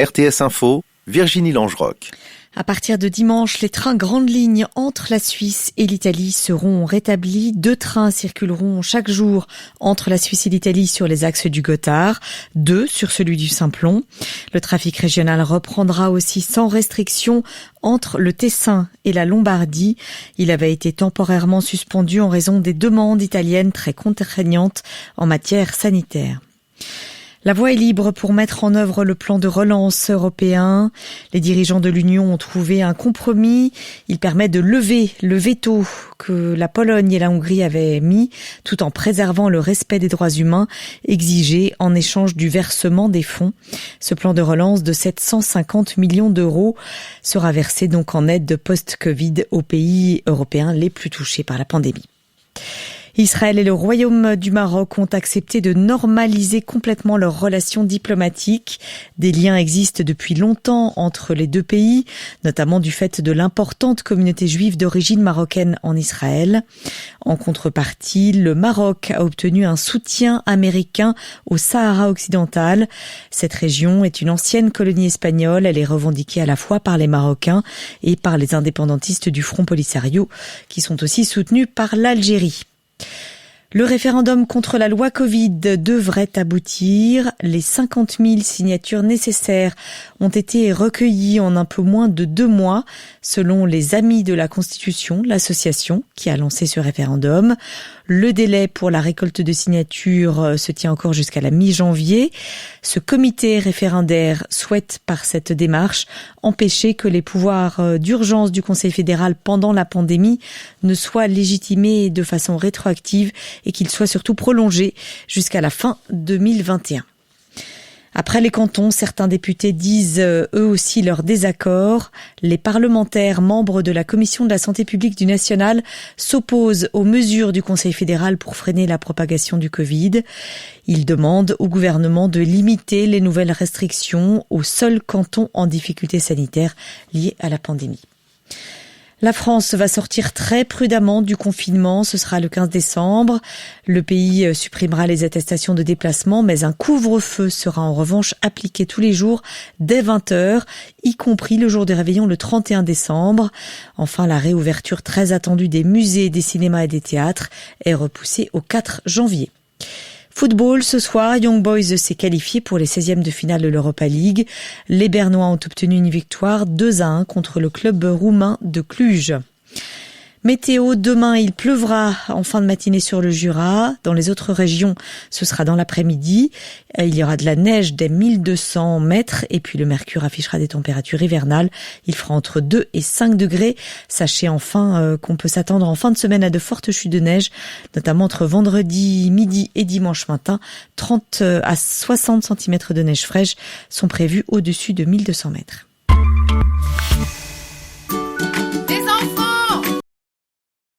RTS Info, Virginie Langeroc. À partir de dimanche, les trains grandes lignes entre la Suisse et l'Italie seront rétablis. 2 trains circuleront chaque jour entre la Suisse et l'Italie sur les axes du Gothard, 2 sur celui du Simplon. Le trafic régional reprendra aussi sans restriction entre le Tessin et la Lombardie. Il avait été temporairement suspendu en raison des demandes italiennes très contraignantes en matière sanitaire. La voie est libre pour mettre en œuvre le plan de relance européen. Les dirigeants de l'Union ont trouvé un compromis. Il permet de lever le veto que la Pologne et la Hongrie avaient mis, tout en préservant le respect des droits humains exigés en échange du versement des fonds. Ce plan de relance de 750 millions d'euros sera versé donc en aide post-Covid aux pays européens les plus touchés par la pandémie. Israël et le Royaume du Maroc ont accepté de normaliser complètement leurs relations diplomatiques. Des liens existent depuis longtemps entre les deux pays, notamment du fait de l'importante communauté juive d'origine marocaine en Israël. En contrepartie, le Maroc a obtenu un soutien américain au Sahara occidental. Cette région est une ancienne colonie espagnole. Elle est revendiquée à la fois par les Marocains et par les indépendantistes du Front Polisario, qui sont aussi soutenus par l'Algérie. Le référendum contre la loi Covid devrait aboutir. Les 50 000 signatures nécessaires ont été recueillies en un peu moins de 2 mois, selon les Amis de la Constitution, l'association qui a lancé ce référendum. Le délai pour la récolte de signatures se tient encore jusqu'à la mi-janvier. Ce comité référendaire souhaite par cette démarche empêcher que les pouvoirs d'urgence du Conseil fédéral pendant la pandémie ne soient légitimés de façon rétroactive et qu'ils soient surtout prolongés jusqu'à la fin 2021. Après les cantons, certains députés disent eux aussi leur désaccord. Les parlementaires membres de la Commission de la santé publique du national s'opposent aux mesures du Conseil fédéral pour freiner la propagation du Covid. Ils demandent au gouvernement de limiter les nouvelles restrictions aux seuls cantons en difficulté sanitaire liée à la pandémie. La France va sortir très prudemment du confinement, ce sera le 15 décembre. Le pays supprimera les attestations de déplacement, mais un couvre-feu sera en revanche appliqué tous les jours dès 20h, y compris le jour de réveillon le 31 décembre. Enfin, la réouverture très attendue des musées, des cinémas et des théâtres est repoussée au 4 janvier. Football, ce soir, Young Boys s'est qualifié pour les 16e de finale de l'Europa League. Les Bernois ont obtenu une victoire 2-1 contre le club roumain de Cluj. Météo, demain il pleuvra en fin de matinée sur le Jura. Dans les autres régions, ce sera dans l'après-midi. Il y aura de la neige dès 1200 mètres et puis le mercure affichera des températures hivernales. Il fera entre 2 et 5 degrés. Sachez enfin qu'on peut s'attendre en fin de semaine à de fortes chutes de neige, notamment entre vendredi midi et dimanche matin. 30 à 60 cm de neige fraîche sont prévus au-dessus de 1200 mètres.